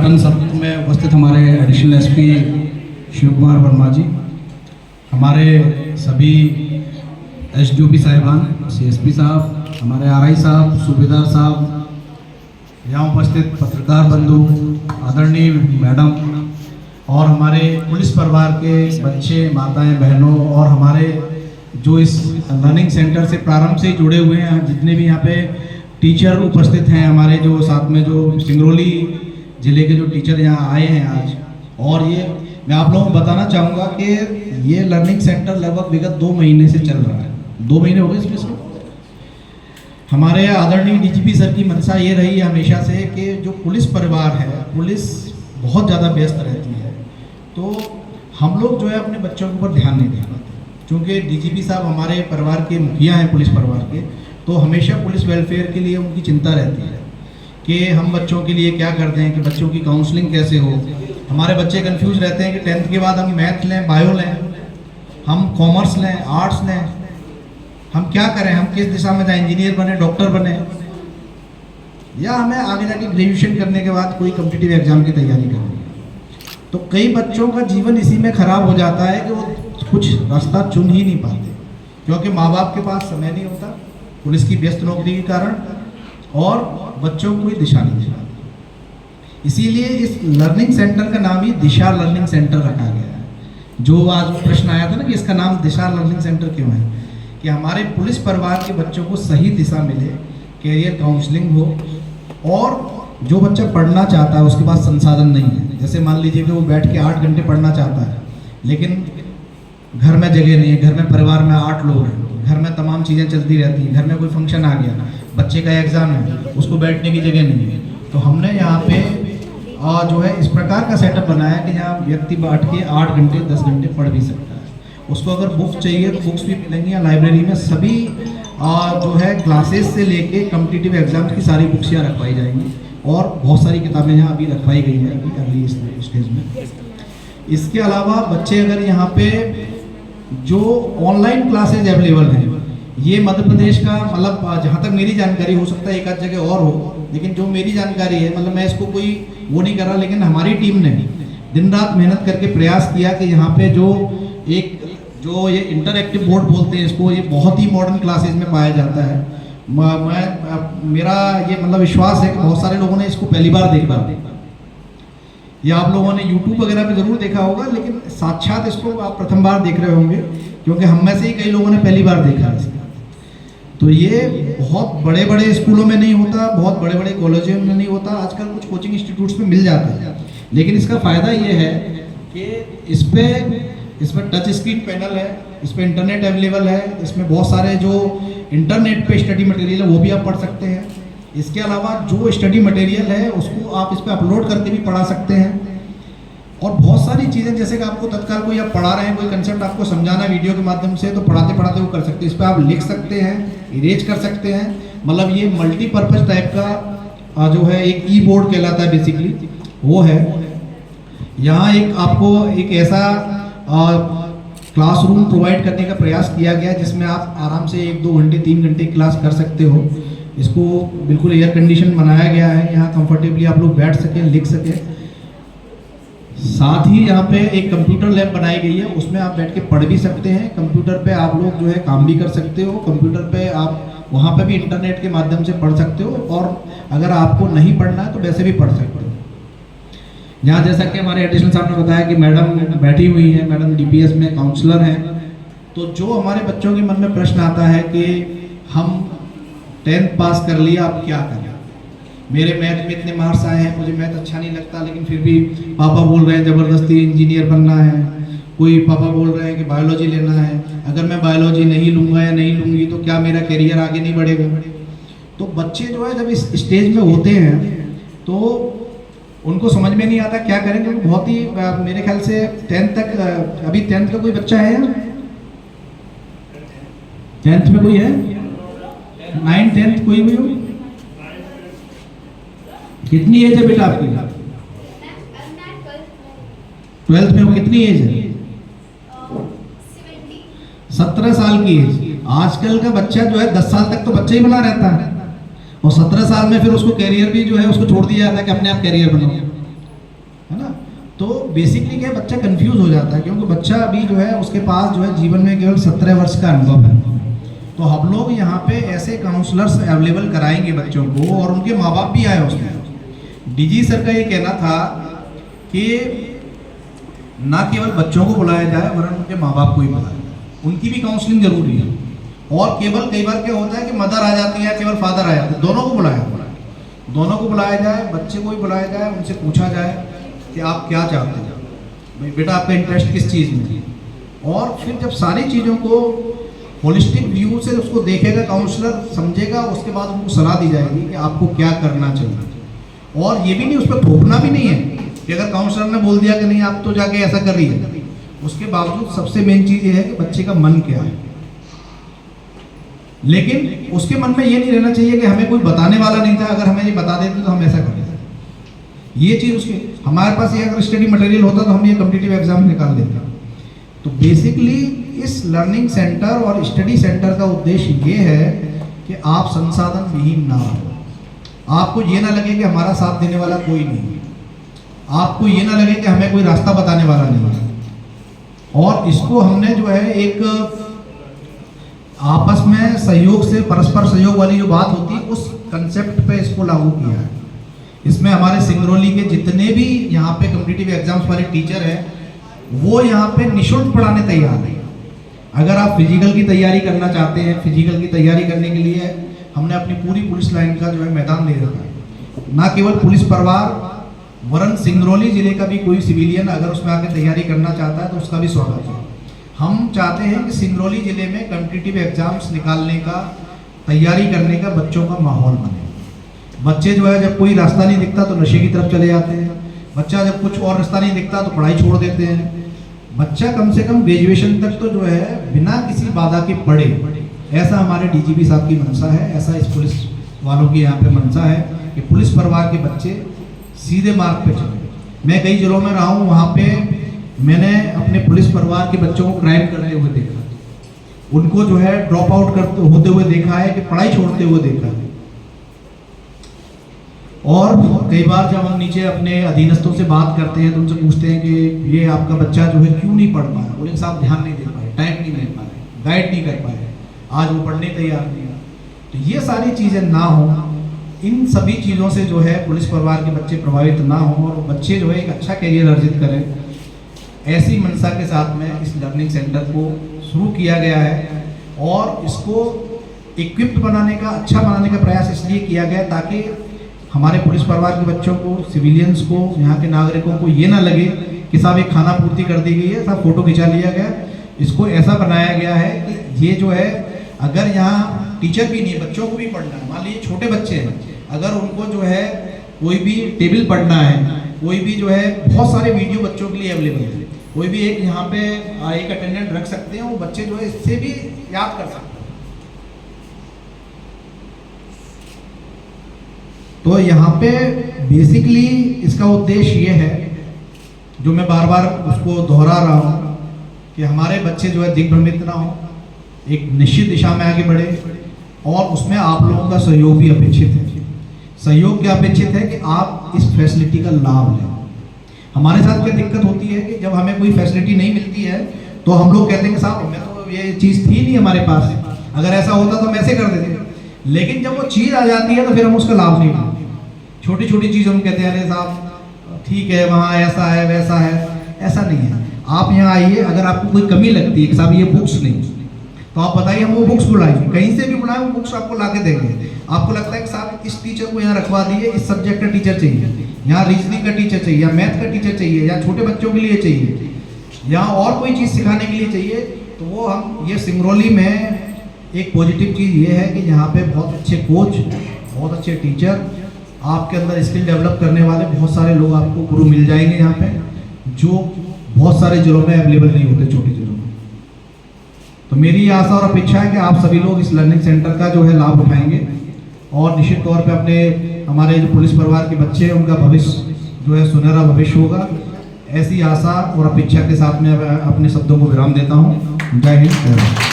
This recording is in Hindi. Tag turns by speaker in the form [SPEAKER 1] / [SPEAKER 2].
[SPEAKER 1] सदन सत्र में उपस्थित हमारे एडिशनल एसपी शिव कुमार वर्मा जी, हमारे सभी एसडीओपी साहिबान, सीएसपी साहब, हमारे आरआई साहब, सूबेदार साहब, यहाँ उपस्थित पत्रकार बंधु, आदरणीय मैडम और हमारे पुलिस परिवार के बच्चे, माताएं, बहनों और हमारे जो इस लर्निंग सेंटर से प्रारंभ से ही जुड़े हुए हैं, जितने भी यहाँ पे टीचर उपस्थित हैं, हमारे जो साथ में जो सिंगरौली ज़िले के जो टीचर यहाँ आए हैं आज। और ये मैं आप लोगों को बताना चाहूँगा कि ये लर्निंग सेंटर लगभग विगत 2 महीने से चल रहा है। 2 महीने हो गए इसमें से। हमारे आदरणीय डीजीपी सर की मंशा ये रही है हमेशा से कि जो पुलिस परिवार है, पुलिस बहुत ज़्यादा व्यस्त रहती है, तो हम लोग जो है अपने बच्चों के ऊपर ध्यान नहीं दे पाते। क्योंकि डीजीपी साहब हमारे परिवार के मुखिया हैं पुलिस परिवार के, तो हमेशा पुलिस वेलफेयर के लिए उनकी चिंता रहती है कि हम बच्चों के लिए क्या करते हैं, कि बच्चों की काउंसलिंग कैसे हो। हमारे बच्चे कंफ्यूज रहते हैं कि 10th के बाद हम मैथ लें, बायो लें, हम कॉमर्स लें, आर्ट्स लें, हम क्या करें, हम किस दिशा में जाएं, इंजीनियर बने, डॉक्टर बने, या हमें आगे जाके ग्रेजुएशन करने के बाद कोई कॉम्पिटिटिव एग्जाम की तैयारी करनी है। तो कई बच्चों का जीवन इसी में खराब हो जाता है कि वो कुछ रास्ता चुन ही नहीं पाते, क्योंकि माँ बाप के पास समय नहीं होता, पुलिस की व्यस्त नौकरी के कारण, और बच्चों को कोई दिशा नहीं दे पाती। इसीलिए इस लर्निंग सेंटर का नाम ही दिशा लर्निंग सेंटर रखा गया है। जो आज प्रश्न आया था ना कि इसका नाम दिशा लर्निंग सेंटर क्यों है, कि हमारे पुलिस परिवार के बच्चों को सही दिशा मिले, कैरियर काउंसलिंग हो, और जो बच्चा पढ़ना चाहता है उसके पास संसाधन नहीं है, जैसे मान लीजिए कि वो बैठ के 8 घंटे पढ़ना चाहता है, लेकिन घर में जगह नहीं है, घर में परिवार में 8 लोग हैं, घर में तमाम चीज़ें चलती रहती हैं, घर में कोई फंक्शन आ गया, बच्चे का एग्ज़ाम है, उसको बैठने की जगह नहीं है, तो हमने यहाँ पे जो है इस प्रकार का सेटअप बनाया कि जहाँ व्यक्ति बैठ के 8 घंटे 10 घंटे पढ़ भी सकता है। उसको अगर बुक चाहिए तो बुक्स भी मिलेंगी, या लाइब्रेरी में सभी जो है क्लासेस से लेके कॉम्पिटिटिव एग्जाम्स की सारी बुक्स यहाँ रखवाई जाएंगी, और बहुत सारी किताबें यहाँ अभी रखवाई गई हैं अभी अर्ली स्टेज में। इसके अलावा बच्चे अगर यहाँ पे जो ऑनलाइन क्लासेज अवेलेबल हैं, ये मध्य प्रदेश का मतलब जहाँ तक मेरी जानकारी, हो सकता है एक आध जगह और हो, लेकिन जो मेरी जानकारी है, मतलब मैं इसको कोई वो नहीं कर रहा, लेकिन हमारी टीम ने दिन रात मेहनत करके प्रयास किया कि यहाँ पे जो ये इंटरएक्टिव बोर्ड बोलते हैं इसको, ये बहुत ही मॉडर्न क्लासेज में पाया जाता है। मेरा ये मतलब विश्वास है कि बहुत सारे लोगों ने इसको पहली बार देखा, या आप लोगों ने YouTube वगैरह पे ज़रूर देखा होगा, लेकिन साक्षात इसको आप प्रथम बार देख रहे होंगे, क्योंकि हम में से ही कई लोगों ने पहली बार देखा है। तो ये बहुत बड़े बड़े स्कूलों में नहीं होता, बहुत बड़े बड़े कॉलेजों में नहीं होता, आजकल कुछ कोचिंग इंस्टीट्यूट्स में मिल जाता है, लेकिन इसका फ़ायदा ये है कि इसमें टच स्क्रीन पैनल है, इस पर इंटरनेट अवेलेबल है, इसमें बहुत सारे जो इंटरनेट पे स्टडी मटेरियल है वो भी आप पढ़ सकते हैं। इसके अलावा जो स्टडी मटेरियल है उसको आप इस पर अपलोड करके भी पढ़ा सकते हैं, और बहुत सारी चीज़ें जैसे कि आपको तत्काल कोई आप पढ़ा रहे हैं, कोई कंसेप्ट आपको समझाना है वीडियो के माध्यम से, तो पढ़ाते पढ़ाते वो कर सकते हैं। इस पर आप लिख सकते हैं, इरेज कर सकते हैं, मतलब ये मल्टीपर्पज़ टाइप का जो है एक कीबोर्ड कहलाता है बेसिकली, वो है। यहाँ एक आपको एक ऐसा क्लासरूम प्रोवाइड करने का प्रयास किया गया जिसमें आप आराम से 1-2 घंटे 3 घंटे क्लास कर सकते हो। इसको बिल्कुल एयर कंडीशन बनाया गया है, यहाँ कंफर्टेबली आप लोग बैठ सकें, लिख सकें। साथ ही यहाँ पे एक कंप्यूटर लैब बनाई गई है, उसमें आप बैठ के पढ़ भी सकते हैं, कंप्यूटर पे आप लोग जो है काम भी कर सकते हो, कंप्यूटर पे आप वहाँ पे भी इंटरनेट के माध्यम से पढ़ सकते हो, और अगर आपको नहीं पढ़ना है तो वैसे भी पढ़ सकते हो। यहाँ जैसा कि हमारे एडिशनल साहब ने बताया कि मैडम बैठी हुई है, मैडम DPS में काउंसलर हैं, तो जो हमारे बच्चों के मन में प्रश्न आता है कि हम 10th पास कर लिया, अब क्या करें, मेरे मैथ में इतने मार्क्स आए हैं, मुझे मैथ अच्छा नहीं लगता, लेकिन फिर भी पापा बोल रहे हैं ज़बरदस्ती इंजीनियर बनना है, कोई पापा बोल रहे हैं कि बायोलॉजी लेना है, अगर मैं बायोलॉजी नहीं लूँगा या नहीं लूँगी तो क्या मेरा करियर आगे नहीं बढ़ेगा। तो बच्चे जो है जब इस स्टेज में होते हैं तो उनको समझ में नहीं आता क्या करें, क्योंकि बहुत ही मेरे ख्याल से 10th तक, अभी 10th का कोई बच्चा है, 10th में कोई है, 9th 10th कोई भी हो, कितनी एज है बेटा आपकी? 12th में हो, कितनी एज है? 17 साल की एज। आजकल का बच्चा जो है 10 साल तक तो बच्चा ही बना रहता है, और 17 साल में फिर उसको कैरियर भी जो है उसको छोड़ दिया जाता है कि अपने आप कैरियर बनाओ। तो बेसिकली क्या बच्चा कंफ्यूज हो जाता है, क्योंकि बच्चा अभी जो है उसके पास जो है जीवन में केवल 17 वर्ष का अनुभव है। तो हम लोग यहाँ पे ऐसे काउंसलर्स अवेलेबल कराएंगे बच्चों को, और उनके माँ बाप भी आए उसमें। डीजी सर का ये कहना था कि ना केवल बच्चों को बुलाया जाए वरन उनके माँ बाप को ही बुलाया जाए, उनकी भी काउंसलिंग जरूरी है। और केवल कई बार क्या होता है कि मदर आ जाती है, केवल फादर आ जाते हैं, दोनों को बुलाया जाए, बच्चे को भी बुलाया जाए, उनसे पूछा जाए कि आप क्या चाहते हैं, भाई बेटा आपका इंटरेस्ट किस चीज़ में है। और फिर जब सारी चीज़ों को होलिस्टिक व्यू से उसको देखेगा काउंसलर, समझेगा, उसके बाद उनको सलाह दी जाएगी कि आपको क्या करना चाहिए। और ये भी नहीं, उस पर थोपना भी नहीं है कि अगर काउंसलर ने बोल दिया कि नहीं आप तो जाके ऐसा कर रही है, उसके बावजूद सबसे मेन चीज़ ये है कि बच्चे का मन क्या है। लेकिन उसके मन में ये नहीं रहना चाहिए कि हमें कोई बताने वाला नहीं था, अगर हमें ये बता देते तो हम ऐसा कर देते। ये चीज़ उसके, हमारे पास ये अगर स्टडी मटेरियल होता तो हम ये कॉम्पिटिटिव एग्जाम निकाल देते। तो बेसिकली इस लर्निंग सेंटर और स्टडी सेंटर का उद्देश्य ये है कि आप संसाधन विहीन ना हो। आपको ये ना लगे कि हमारा साथ देने वाला कोई नहीं है, आपको ये ना लगे कि हमें कोई रास्ता बताने वाला नहीं है। और इसको हमने जो है एक आपस में सहयोग से, परस्पर सहयोग वाली जो बात होती है, उस कंसेप्ट पे इसको लागू किया है। इसमें हमारे सिंगरौली के जितने भी यहाँ पे कॉम्पिटिटिव एग्जाम्स वाले टीचर हैं, वो यहाँ पे निःशुल्क पढ़ाने तैयार हैं। अगर आप फिजिकल की तैयारी करना चाहते हैं, फिजिकल की तैयारी करने के लिए हमने अपनी पूरी पुलिस लाइन का जो है मैदान दे रखा है। ना केवल पुलिस परिवार वरन सिंगरौली जिले का भी कोई सिविलियन अगर उसमें आके तैयारी करना चाहता है तो उसका भी स्वागत है। हम चाहते हैं कि सिंगरौली जिले में कॉम्पिटिटिव एग्जाम्स निकालने का, तैयारी करने का बच्चों का माहौल बने। बच्चे जो है जब कोई रास्ता नहीं दिखता तो नशे की तरफ चले जाते हैं, बच्चा जब कुछ और रास्ता नहीं दिखता तो पढ़ाई छोड़ देते हैं। बच्चा कम से कम ग्रेजुएशन तक तो जो है बिना किसी बाधा के पढ़े, ऐसा हमारे डीजीपी साहब की मंशा है, ऐसा इस पुलिस वालों की यहाँ पे मंशा है कि पुलिस परिवार के बच्चे सीधे मार्ग पे चले। मैं कई जिलों में रहा हूँ, वहाँ पे मैंने अपने पुलिस परिवार के बच्चों को क्राइम करते हुए देखा, उनको जो है ड्रॉप आउट करते होते हुए देखा है, कि पढ़ाई छोड़ते हुए देखा है। और कई बार जब हम नीचे अपने अधीनस्थों से बात करते हैं तो उनसे पूछते हैं कि ये आपका बच्चा जो है क्यों नहीं पढ़ पा रहा, बोले साहब ध्यान नहीं दे पाए, टाइम नहीं दे पाए, गाइड नहीं कर पाए, आज वो पढ़ने तैयार नहीं है। तो ये सारी चीज़ें ना हो, इन सभी चीज़ों से जो है पुलिस परिवार के बच्चे प्रभावित ना हो और बच्चे जो है एक अच्छा करियर अर्जित करें, ऐसी मंशा के साथ में इस लर्निंग सेंटर को शुरू किया गया है। और इसको इक्विप्ड बनाने का, अच्छा बनाने का प्रयास इसलिए किया गया ताकि हमारे पुलिस परिवार के बच्चों को, सिविलियंस को, यहाँ के नागरिकों को ये ना लगे कि साहब एक खाना पूर्ति कर दी गई है, साहब फोटो खिंचा लिया गया। इसको ऐसा बनाया गया है कि ये जो है, अगर यहाँ टीचर भी नहीं है, बच्चों को भी पढ़ना है, मान लीजिए छोटे बच्चे हैं, अगर उनको जो है कोई भी टेबल पढ़ना है, कोई भी जो है, बहुत सारे वीडियो बच्चों के लिए अवेलेबल है, कोई भी एक यहाँ पे एक अटेंडेंट रख सकते हैं, वो बच्चे जो है इससे भी याद कर सकते हैं। तो यहाँ पे बेसिकली इसका उद्देश्य ये है, जो मैं बार बार उसको दोहरा रहा हूँ, कि हमारे बच्चे जो है दिग्भ्रमित ना हो, एक निश्चित दिशा में आगे बढ़े, और उसमें आप लोगों का सहयोग भी अपेक्षित है। सहयोग क्या अपेक्षित है कि आप इस फैसिलिटी का लाभ लें। हमारे साथ क्या दिक्कत होती है कि जब हमें कोई फैसिलिटी नहीं मिलती है तो हम लोग कहते हैं कि साहब हमें तो ये चीज़ थी नहीं हमारे पास, अगर ऐसा होता तो हम ऐसे कर देते। लेकिन जब वो चीज़ आ जाती है तो फिर हम उसका लाभ नहीं लेते। छोटी छोटी चीज़ हम कहते हैं अरे साहब ठीक है, वहाँ ऐसा है वैसा है, ऐसा नहीं है। आप यहाँ आइए, अगर आपको कोई कमी लगती है कि साहब ये बुक्स नहीं, तो आप बताइए, हम वो बुक्स बुलाएंगे, कहीं से भी बुलाएं, वो बुक्स आपको ला के देंगे। आपको लगता है कि साहब इस टीचर को यहाँ रखवा दिए, इस सब्जेक्ट का टीचर चाहिए, यहाँ रीजनिंग का टीचर चाहिए, या मैथ का टीचर चाहिए, या छोटे बच्चों के लिए चाहिए, या और कोई चीज़ सिखाने के लिए चाहिए, तो वो हम ये सिंगरौली में एक पॉजिटिव चीज़ ये है कि यहाँ पे बहुत अच्छे कोच, बहुत अच्छे टीचर, आपके अंदर स्किल डेवलप करने वाले बहुत सारे लोग आपको गुरु मिल जाएंगे यहाँ पे, जो बहुत सारे जिलों में अवेलेबल नहीं होते, छोटे जिलों में। तो मेरी ये आशा और अपेक्षा है कि आप सभी लोग इस लर्निंग सेंटर का जो है लाभ उठाएंगे, और निश्चित तौर पे अपने, हमारे जो पुलिस परिवार के बच्चे हैं उनका भविष्य जो है सुनहरा भविष्य होगा। ऐसी आशा और अपेक्षा के साथ मैं अपने शब्दों को विराम देता हूँ। जय हिंद।